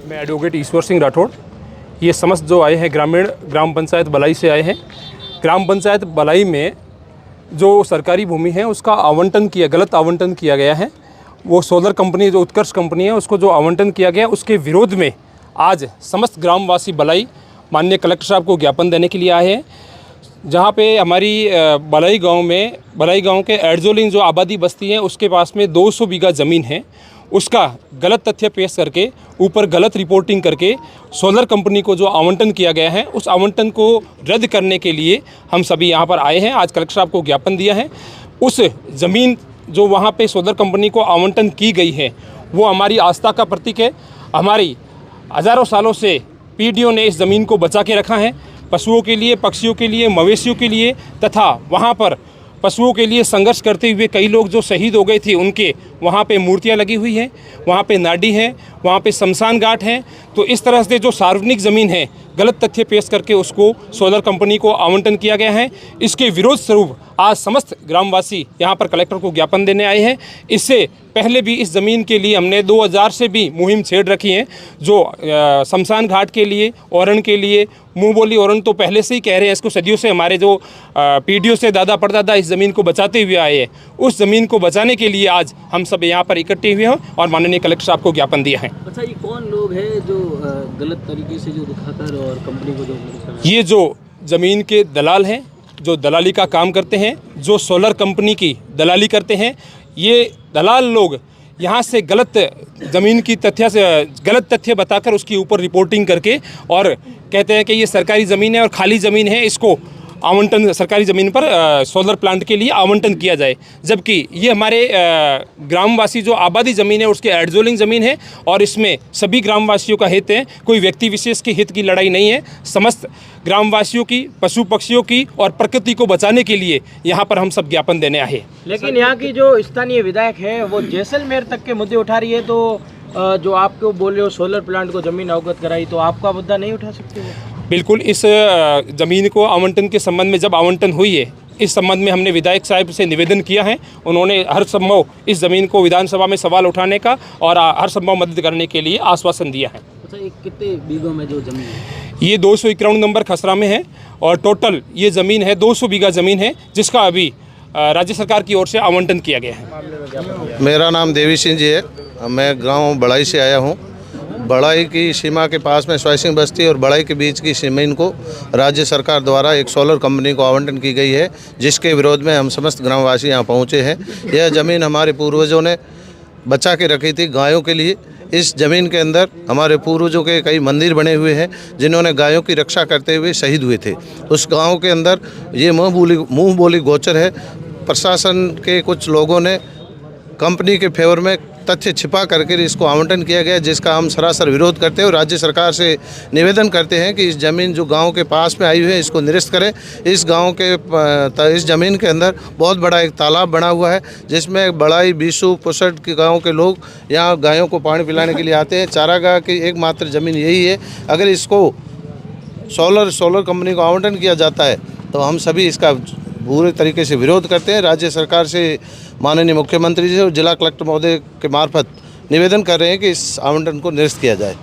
मैं एडवोकेट ईश्वर सिंह राठौड़, ये समस्त जो आए हैं ग्राम पंचायत बलाई से आए हैं। ग्राम पंचायत बलाई में जो सरकारी भूमि है उसका गलत आवंटन किया गया है। वो सोलर कंपनी जो उत्कर्ष कंपनी है उसको जो आवंटन किया गया उसके विरोध में आज समस्त ग्रामवासी बलाई माननीय कलेक्टर साहब को ज्ञापन देने के लिए आए हैं। जहाँ पे हमारी बलाई गांव के एडजोलिंग जो आबादी बस्ती है उसके पास में 200 बीघा ज़मीन है, उसका गलत तथ्य पेश करके ऊपर गलत रिपोर्टिंग करके सोलर कंपनी को जो आवंटन किया गया है उस आवंटन को रद्द करने के लिए हम सभी यहाँ पर आए हैं। आज कलेक्टर साहब को ज्ञापन दिया है। उस ज़मीन जो वहाँ पे सोलर कंपनी को आवंटन की गई है वो हमारी आस्था का प्रतीक है। हमारी हज़ारों सालों से पीढ़ियों ने इस ज़मीन को बचा के रखा है, पशुओं के लिए, पक्षियों के लिए, मवेशियों के लिए, तथा वहाँ पर पशुओं के लिए संघर्ष करते हुए कई लोग जो शहीद हो गए थे उनके वहाँ पे मूर्तियाँ लगी हुई हैं, वहाँ पे नाडी है, वहाँ पे शमशान घाट हैं। तो इस तरह से जो सार्वजनिक ज़मीन है गलत तथ्य पेश करके उसको सोलर कंपनी को आवंटन किया गया है। इसके विरोध स्वरूप आज समस्त ग्रामवासी यहाँ पर कलेक्टर को ज्ञापन देने आए हैं। इससे पहले भी इस ज़मीन के लिए हमने 2000 से भी मुहिम छेड़ रखी है। जो शमशान घाट के लिए, औरण के लिए, मुँह बोली औरण तो पहले से ही कह रहे हैं, इसको सदियों से हमारे जो पीढ़ियों से दादा परदादा इस ज़मीन को बचाते हुए आए हैं। उस ज़मीन को बचाने के लिए आज हम सब यहाँ पर इकट्ठे हुए हैं और माननीय कलेक्टर साहब को ज्ञापन दिया है। अच्छा, ये कौन लोग हैं जो गलत तरीके से जो दिखाकर और कंपनी को जो ये जो ज़मीन के दलाल हैं, जो दलाली का काम करते हैं, जो सोलर कंपनी की दलाली करते हैं, ये दलाल लोग यहाँ से गलत ज़मीन की गलत तथ्य बताकर उसके ऊपर रिपोर्टिंग करके और कहते हैं कि ये सरकारी ज़मीन है और खाली ज़मीन है, इसको आवंटन सरकारी ज़मीन पर सोलर प्लांट के लिए आवंटन किया जाए। जबकि ये हमारे ग्रामवासी जो आबादी ज़मीन है उसके एडजोलिंग ज़मीन है और इसमें सभी ग्रामवासियों का हित है, कोई व्यक्ति विशेष के हित की लड़ाई नहीं है। समस्त ग्रामवासियों की, पशु पक्षियों की और प्रकृति को बचाने के लिए यहाँ पर हम सब ज्ञापन देने आए। लेकिन यहाँ की जो स्थानीय विधायक है वो जैसलमेर तक के मुद्दे उठा रही है, तो जो आपको बोल रहे हो सोलर प्लांट को ज़मीन अवगत कराई, तो आपका मुद्दा नहीं उठा सकते हो? बिल्कुल, इस ज़मीन को आवंटन के संबंध में जब आवंटन हुई है इस संबंध में हमने विधायक साहब से निवेदन किया है। उन्होंने हर संभव इस ज़मीन को विधानसभा में सवाल उठाने का और हर संभव मदद करने के लिए आश्वासन दिया है। अच्छा, ये कितने बीघों में जो ज़मीन है? ये 251 नंबर खसरा में है और टोटल ये ज़मीन है 200 बीघा ज़मीन है, जिसका अभी राज्य सरकार की ओर से आवंटन किया गया है। मेरा नाम देवी सिंह जी है, मैं गाँव बड़ाई से आया हूँ। बड़ाई की सीमा के पास में स्वाइसिंग बस्ती और बड़ाई के बीच की ज़मीन को राज्य सरकार द्वारा एक सोलर कंपनी को आवंटन की गई है, जिसके विरोध में हम समस्त ग्रामवासी यहाँ पहुँचे हैं। यह ज़मीन हमारे पूर्वजों ने बचा के रखी थी गायों के लिए। इस ज़मीन के अंदर हमारे पूर्वजों के कई मंदिर बने हुए हैं जिन्होंने गायों की रक्षा करते हुए शहीद हुए थे। उस गाँव के अंदर ये मुँह बोली गोचर है। प्रशासन के कुछ लोगों ने कंपनी के फेवर में तथ्य छिपा करके इसको आवंटन किया गया, जिसका हम सरासर विरोध करते हैं और राज्य सरकार से निवेदन करते हैं कि इस ज़मीन जो गांव के पास में आई हुई है इसको निरस्त करें। इस ज़मीन के अंदर बहुत बड़ा एक तालाब बना हुआ है, जिसमें बड़ाई, बीसू, पुसट के गाँव के लोग यहाँ गायों को पानी पिलाने के लिए आते हैं। चारागाह की एकमात्र ज़मीन यही है। अगर इसको सोलर कंपनी को आवंटन किया जाता है तो हम सभी इसका पूरे तरीके से विरोध करते हैं। राज्य सरकार से माननीय मुख्यमंत्री जी और जिला कलेक्टर महोदय के मार्फत निवेदन कर रहे हैं कि इस आवंटन को निरस्त किया जाए।